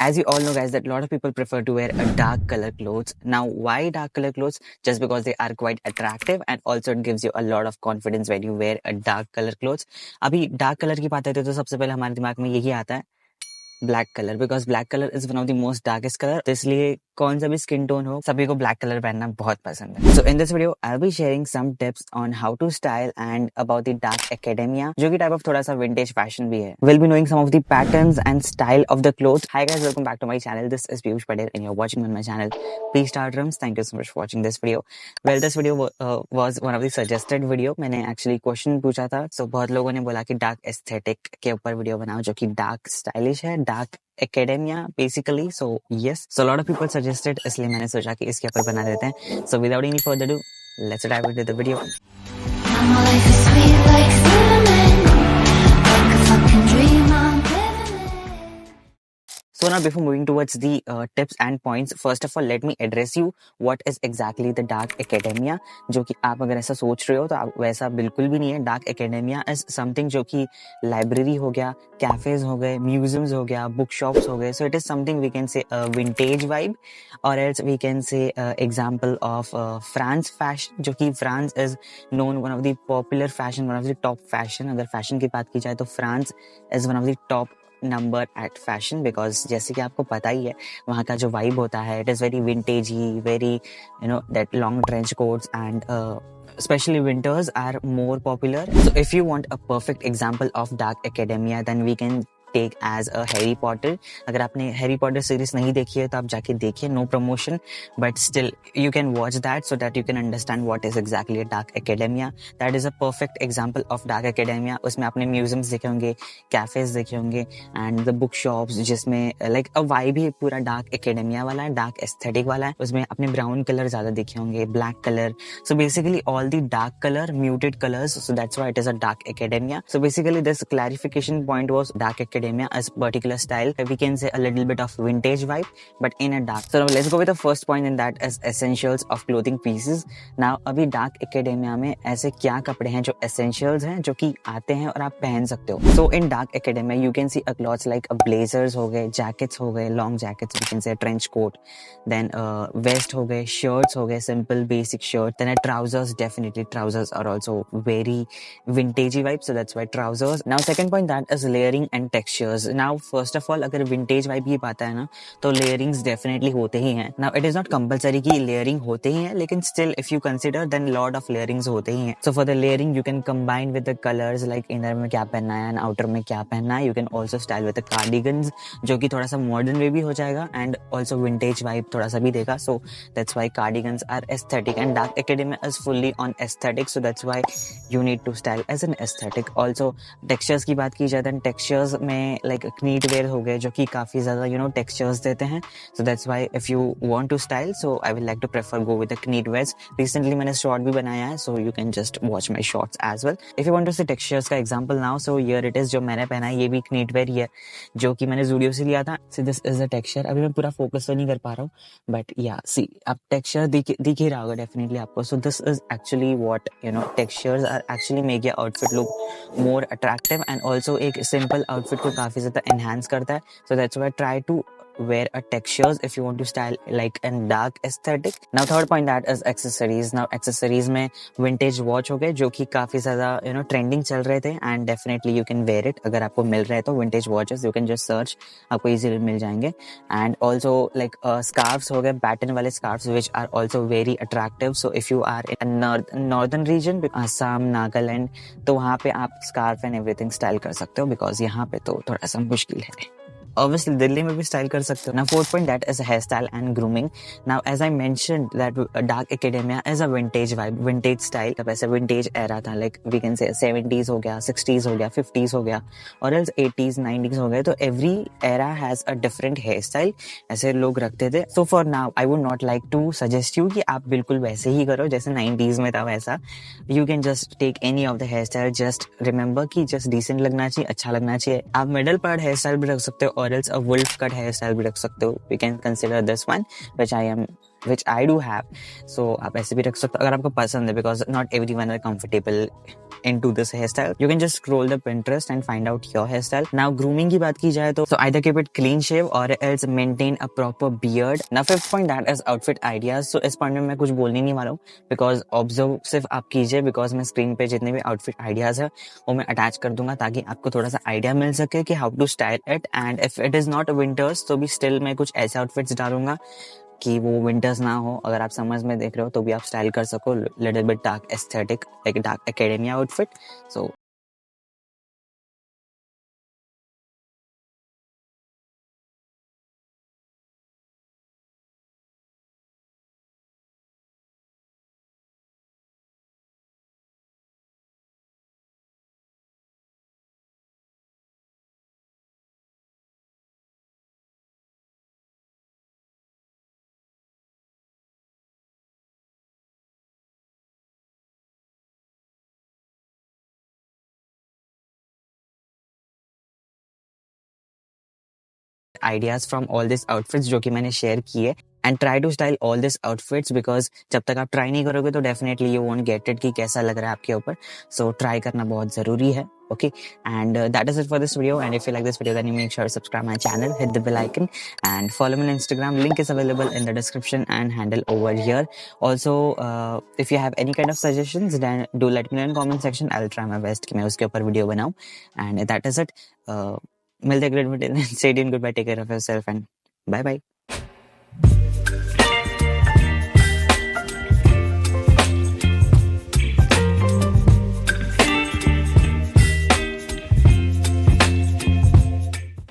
As you all know, guys, that a lot of people prefer to wear a dark color clothes. Now, why dark color clothes? Just because they are quite attractive, and also it gives you a lot of confidence when you wear a dark color clothes. अभी dark color की बात आती है तो सबसे पहले हमारे दिमाग में यही आता है black colour, because black colour is one of the most darkest colour. तो इसलिए कौन सा भी स्किन टोन हो, सभी को ब्लैक कलर पहनना बहुत पसंद है। So in this video I will be sharing some tips on how to style and about the dark academia, जो कि टाइप ऑफ थोड़ा सा विंटेज फैशन भी है। Will be knowing some of the patterns and style of the cloth. Hi guys, welcome back to my channel. This is Piyush Patel and you are watching on my channel please star drums. Thank you so much for watching this video. Well, this video was one of the suggested video. मैंने actually question पूछा था, सो बहुत लोगों ने बोला कि dark aesthetic के ऊपर वीडियो बनाओ जो कि डार्क स्टाइलिश है, dark academia basically. So yes, so a lot of people suggested, इसलिए मैंने सोचा कि इसके ऊपर बना देते हैं। So without any further ado, let's dive into the video. Now my life is sweet like cinnamon, like a fucking dream I'm living in. So now before moving towards the tips and points, first of all let me address you what is exactly the dark academia, जो कि आप अगर ऐसा सोच रहे हो तो आप वैसा बिल्कुल भी नहीं है। डार्क एकेडेमिया इज समथिंग जो कि लाइब्रेरी हो गया, कैफेज हो गए, म्यूजियम्स हो गया, बुक शॉप्स हो गए। So it is something we can say vintage vibe, और else we can say example of France fashion, जो कि France is known one of the popular fashion, one of the top fashion. अगर fashion की बात की जाए तो France is one of the top number at fashion, because जैसे कि आपको पता ही है वहाँ का जो वाइब होता है, it is very vintagey, very you know that long trench coats and especially winters are more popular. So if you want a perfect example of dark academia, then we can take as a Harry Potter. अगर आपने Harry Potter series नहीं देखी है तो आप जाके देखिए, no promotion, but still you can watch that so that you can understand what is exactly a dark academia. That is a perfect example of dark academia. उसमें आपने म्यूजियम्स देखे होंगे, कैफेज देखे होंगे एंड द बुक शॉप्स, जिसमें like a vibe ही पूरा dark academia वाला है, डार्क एस्थेटिक वाला है। उसमें आपने ब्राउन कलर ज्यादा देखे होंगे, black colour, so basically all the dark color, muted colors, so that's why it is a dark academia. So basically this clarification point was dark academia as particular style, we can say a little bit of vintage vibe but in a dark. So now let's go with the first point, and that is essentials of clothing pieces. Now अभी dark academia में ऐसे क्या कपड़े हैं जो essentials हैं, जो कि आते हैं और आप पहन सकते हो। So in dark academia you can see a clothes like blazers हो गए, jackets हो गए, long jackets, we can say a trench coat, then vest हो गए, shirts हो गए, simple basic shirt, then trousers, definitely trousers are also very vintagey vibe, so that's why trousers. Now second point, that is layering and textures. Now first of all अगर vintage vibe की बात है ना तो layerings definitely होते ही हैं। Now it is not compulsory कि layering होते ही हैं, लेकिन still if you consider then lot of layerings होते ही हैं। So for the layering you can combine with the colors, like inner में क्या पहनना है and outer में क्या पहनना है। You can also style with the cardigans, जो कि थोड़ा सा modern way भी हो जाएगा and also vintage vibe थोड़ा सा भी देगा। So that's why cardigans are aesthetic and dark academia is fully on aesthetic, so that's why you need to style as an aesthetic. Also textures की बात की जाए तो textures में like knit wear हो गए, जो कि काफी ज्यादा you know textures देते हैं। So that's why if you want to style, so I will like to prefer go with the knit wears. Recently मैंने short भी बनाया है, so you can just watch my shorts as well. If you want to see textures का example now, so here it is, जो मैंने पहना है ये भी knit wear ही है, जो कि मैंने Zudio से लिया था। So this is the texture। अभी मैं पूरा focus तो नहीं कर पा रहा हूँ, but yeah, see अब texture दिख ही रहा होगा definitely आपको। So this is actually what you know textures are actually make your outfit look more attractive, and also एक simple outfit को काफी ज्यादा enhance करता है। So that's why try to wear a textures if you want to style like a dark aesthetic. Now third point, that is accessories. Now accessories में vintage watch हो गए, जो कि काफी ज्यादा you know trending चल रहे थे, and definitely you can wear it। अगर आपको मिल रहा है तो vintage watches you can just search, आपको easily मिल जाएंगे। And also like scarves हो गए, pattern वाले scarves which are also very attractive. So if you are in a northern region, Assam, Nagaland, तो वहाँ पे आप scarf and everything style कर सकते हो, because यहाँ पे तो थोड़ा सा मुश्किल है। Obviously दिल्ली में भी स्टाइल कर सकते हो। Now fourth point, that is hair style and grooming. Now as I mentioned that dark academia is a vintage vibe, vintage style। तब ऐसे vintage era था, like we can say 70s हो गया, 60s हो गया, 50s हो गया, और else 80s 90s हो गए। तो every era has a different hair style, ऐसे लोग रखते थे। So for now I would not like to suggest you कि आप बिल्कुल वैसे ही करो जैसे 90s में था वैसा। You can just take any of the hairstyle, just remember कि just decent लगना चाहिए, अच्छा लगना चाहिए। आप middle part hairstyle भी रख सकते हो, or else a wolf cut hairstyle भी रख सकते हो। We can consider this one which I am which I do have. So आप ऐसे भी रख सकते हो अगर आपको पसंद है, because not everyone are comfortable into this hairstyle. You can just scroll the Pinterest and find out your hairstyle. Now grooming की बात की जाए तो so either keep it clean shave or else maintain a proper beard. Now fifth point, that is outfit ideas. So इस point में मैं कुछ बोलने नहीं वाला हूँ, because observe सिर्फ आप कीजिए, because मैं screen पे जितने भी outfit ideas है वो मैं attach कर दूंगा ताकि आपको थोड़ा सा idea मिल सके कि how to style it. And if it is not winters तो भी still मैं कुछ ऐसे outfits डालूंगा कि वो विंटर्स ना हो. अगर आप समर्स में देख रहे हो तो भी आप स्टाइल कर सको, little bit dark aesthetic, like dark academia outfit. So ideas from all this outfits जो कि मैंने शेयर किए, and try to style all this outfits, because जब तक आप ट्राई नहीं करोगे तो definitely you won't get it कि कैसा लग रहा है आपके ऊपर. सो ट्राई करना बहुत जरूरी है. Okay, and that is it for this video. And if you like this video, then you make sure to subscribe my channel, hit the bell icon, and follow me on Instagram. Link is available in the description and handle over here. Also, if you have any kind of suggestions, then do let me know in comment section. I'll try my best कि मैं उसके ऊपर video बनाऊं. And that is it. मिलते हैं अगले video में. Stay tuned. Goodbye. Take care of yourself and bye bye.